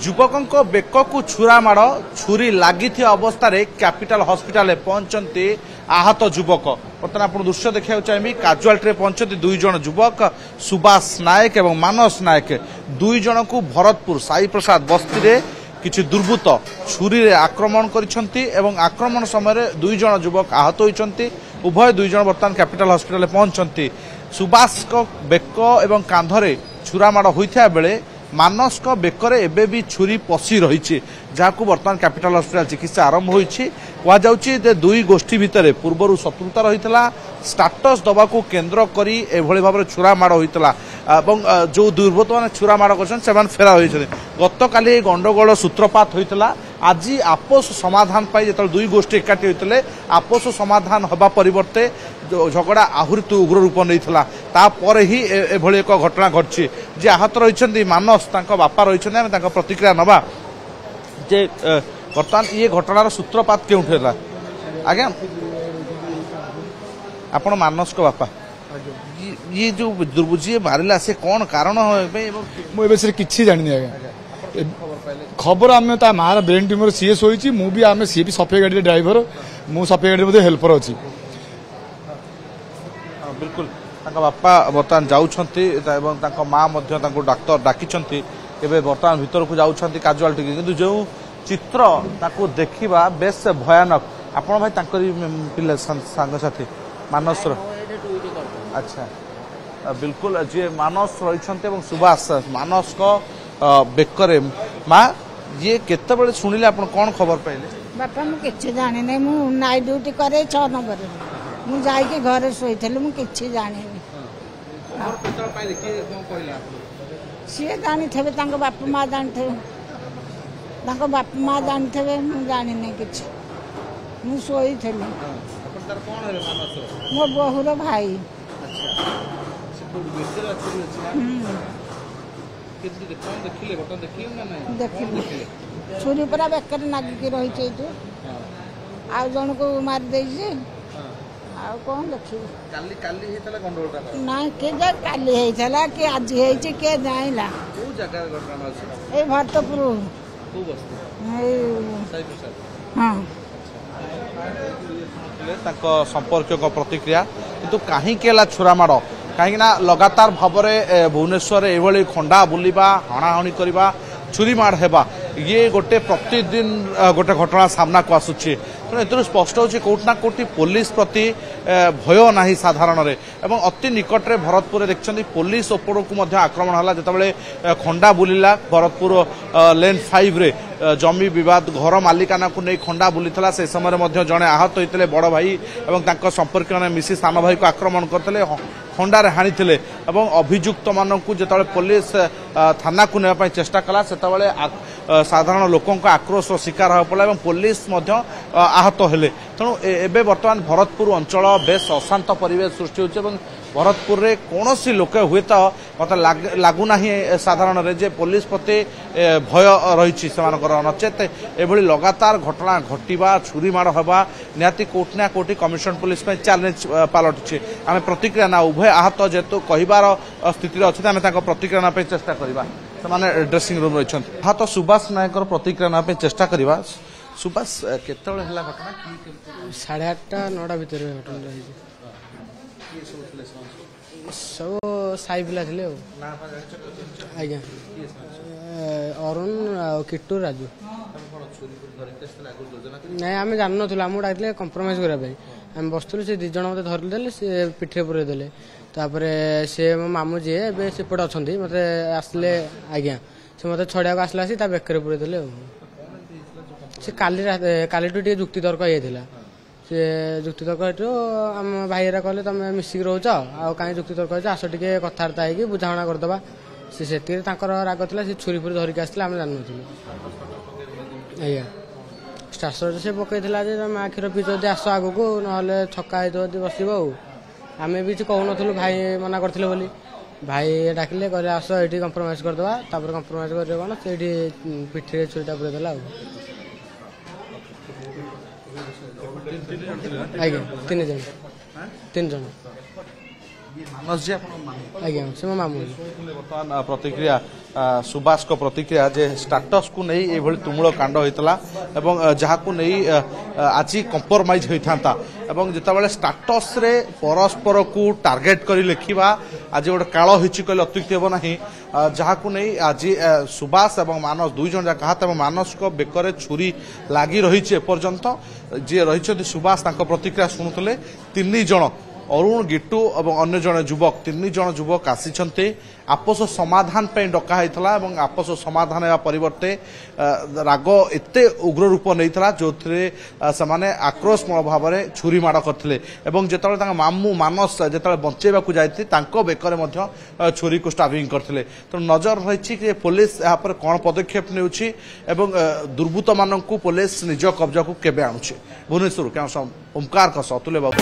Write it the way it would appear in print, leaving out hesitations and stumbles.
युवक बेकू छुरा माड़ छुरी लगी अवस्था कैपिटल हॉस्पिटल पहुंचती आहत युवक। बर्तमान आप दृश्य देखा चाहिए काजुआलिटी पहुंचती दुई जन युवक सुभाष नायक और मानस नायक दुई जन को भरतपुर साई प्रसाद बस्ती किसी दुर्बृत्त छुरी आक्रमण करक्रमण समय दुई जन युवक आहत होती। उभय दुई जन बर्तमान कैपिटल हॉस्पिटल पहुंचती। सुभाष को बेक और कांधरे छुरा माड़ होता बेले मानस को बेकरे एबे भी छुरी पशि रही जहां बर्तमान कैपिटल हॉस्पिटल चिकित्सा आरंभ होती। कहुचे दुई गोष्ठी भितर पूर्वर शत्रुता रही स्टाटस दबा को केन्द्र करी एभली भाव छुरा माड़ होता जो दुर्बृत्त मैंने छुरा माड़ कर फेरार होती। गत काली गंडगोल सूत्रपात होता। आज आपोष समाधान जो दुई गोष्ठी एकाठी होते आपोष समाधान हवा परिवर्ते झगड़ा आहरी उग्र रूप नहीं तापर ही एभली एक घटना घटी। जे आहत रही मानस बापा रही प्रतिक्रिया नवा जे बर्तमान ये घटनार सूत्रपात क्यों आज्ञा आपण मानस को बापा ये जो दुर्बुझी मारिला से कौन कारण मुझे किसी जानी आज्ञा खबर आम मार ब्रेन ट्यूमर सीएस होती सी भी सफाई गाड़ी ड्राइवर मु सफाई गाड़ी हेल्पर अच्छी। बिल्कुल बापा बर्तमान जाऊँगी माँ डाक्तर डाकी बर्तमान भीतर को जाऊँगी काजुआलिटी किंतु जो चित्र ताको देखा बेस भयानक। आपण भाई पिला सांगसाथी मानस अच्छा बिल्कुल जी मानस रही सुभाष मानस को बेकरे माँ ये केते बड़े शुणिले आप कौन खबर पाइले? बापा मुझे जानी नहीं मु नाइट ड्यूटी करे 6 नंबर मुझे घरे शोई मुझे जानी सी जानी थे बाप माँ जानी थे बाप माँ जानी थे मुझे जानी नहीं कि मु शोई थी मो बहुर भाई देखिए छुरी पूरा बेकर नागिकी रही आउ जन को मार दे कौन देखिए ना के काली होता कि आज के जाइला ए भरतपुर हाँ संपर्क प्रतिक्रिया किंतु कहीं छुरा माड़ कहीं लगातार भाव में भुवनेश्वर ये खंडा बुलवा हणाहणी करवा छुरी माड़ हेबा ये गोटे प्रतिदिन गोटे घटना सामना को आसुची। तेणु ए स्पष्ट हो कौटना कौटी पुलिस प्रति भय ना साधारण एवं अति निकट में भरतपुर देखते पुलिस उपड़ को आक्रमण है जितेबाला खंडा बुलिला भरतपुर लेन 5 रे जमी बद घर मालिकाना को नहीं खंडा बुलीला से समय जड़े आहत होते बड़ भाई और संपर्क ने मिसी सान भाई को आक्रमण करते खंडारे हाणी अभियुक्त मानक जो पुलिस थाना को नापी चेष्टा कला से साधारण लोकों आक्रोश शिकार हो पड़ा और पुलिस आहत हेले। तेणु एबे बर्तमान भरतपुर अंचल बेस अशांत परिवेश सृष्टि होचे भरतपुर रे कौन सी लोक हुए तो मत लगुना साधारण जे पुलिस प्रति भय रही नचेत एभली लगातार घटना घटवा छुरी माड़ हवा निहाती कोटी ना कोटी कमिशनरेट पुलिस चैलेंज पलटुचे। आम प्रतिक्रिया ना उभय आहत जेहेतु कहबार स्थित अच्छे आम प्रतिक्रिया ना चेष्टा करवा से ड्रेसिंग रूम रही आहत सुभाष नायक प्रतिक्रिया ना चेष्टा करवा। सुभाष केत घटना 8:30 9टा भितर घटना रही सब साई पिला थे आज्ञा अरुण किट्टू राजू ना आम जान नमु डाक कंप्रोमाइज करने आम बसलु से 2 जन मत धरदेले सी पिठे पुरे देले से मो मामू जी सेपट अच्छा मत आसले आज्ञा से मत छड़िया आसला सी बेकर पुरे देले से काली जुक्ति तर्क ये से जुक्ति तर्क आम भाई कहले तुम मिसिक रोच आ कहीं जुक्ति तर्क आस टे कथबार्ता हो बुझाणा करदे से राग था सी छुरी फुरी धरिक आसते आम जान आज्ञा स्टासर से पकईला तुम आखिर पीछ आस आग को ना छक्का होती बस आम भी कहून भाई मना करते बोली भाई डाकिले कहले आस ये कंप्रोमाइज करदे कंप्रोमाइज कर कौन से पिठी छुरीटा पूरे देला आज्ञा 3 जन ମାନସ ଜି ଆପଣ ଆଜ୍ଞା ସେ ମୋ ମାମୁଁ। ବର୍ତ୍ତମାନ ପ୍ରତିକ୍ରିୟା ସୁବାସଙ୍କ ପ୍ରତିକ୍ରିୟା ଯେ ଷ୍ଟାଟସକୁ ନେଇ ଏଭଳି ତୁମୁଳ କାଣ୍ଡ ହୋଇଥିଲା ଏବଂ ଯାହାକୁ ନେଇ ଆଜି କମ୍ପ୍ରମାଇଜ ହୋଇଥାନ୍ତା ଏବଂ ଯେତେବେଳେ ଷ୍ଟାଟସରେ ପରସ୍ପରକୁ ଟାର୍ଗେଟ କରି ଲେଖିବା ଆଜି ଗୋଟେ କାଳ ହୋଇଛି କହିଲେ ଅତ୍ୟୁକ୍ତି ହେବ ନାହିଁ। ଯାହାକୁ ନେଇ ଆଜି ସୁବାସ ଏବଂ ମାନସ ଦୁଇ ଜଣ ଯାକ ହାତ ଏବଂ ମାନସଙ୍କ ବେକରେ ଛୁରୀ ଲାଗି ରହିଛି ଏପର୍ଯ୍ୟନ୍ତ। ଯିଏ ରହିଛନ୍ତି ସୁବାସ ତାଙ୍କ ପ୍ରତିକ୍ରିୟା ଶୁଣୁଥିଲେ। 3 ଜଣ ଅରୁଣ ଗିଟୁ ଏବଂ ଅନ୍ୟ ଜଣେ ଯୁବକ 3 ଜଣ ଯୁବକ ଆସିଛନ୍ତି ଆପୋଷ ସମାଧାନ ପାଇଁ ଡକା ହେଇଥିଲା ଏବଂ ଆପୋଷ ସମାଧାନ ହେବା ପରିବର୍ତ୍ତେ ରାଗ ଏତେ ଉଗ୍ର ରୂପ ନେଇଥିଲା ଯୋଉଥିରେ ସେମାନେ ଆକ୍ରୋଶମୂଳ ଭାବରେ ଛୁରୀ ମାଡ଼ କରିଥିଲେ ଏବଂ ଯେତେବେଳେ ତାଙ୍କ ମାମୁଁ ମାନସ ଯେତେବେଳେ ବଞ୍ଚେଇବାକୁ ଯାଇଥିଲେ ତାଙ୍କ ବେକରେ ମଧ୍ୟ ଛୁରୀକୁ ଷ୍ଟାବିଂ କରିଥିଲେ। ତେଣୁ ନଜର ରହିଛି ଯେ ପୋଲିସ ଏହା ପରେ କ'ଣ ପଦକ୍ଷେପ ନେଉଛି ଏବଂ ଦୁର୍ବୃତ୍ତମାନଙ୍କୁ ପୋଲିସ ନିଜ କବ୍ଜାକୁ କେବେ ଆଣୁଛି। ଭୁବନେଶ୍ୱରରୁ ଓମକାରଙ୍କ ସହ ଅତୁଲ୍ୟ ବାବୁ।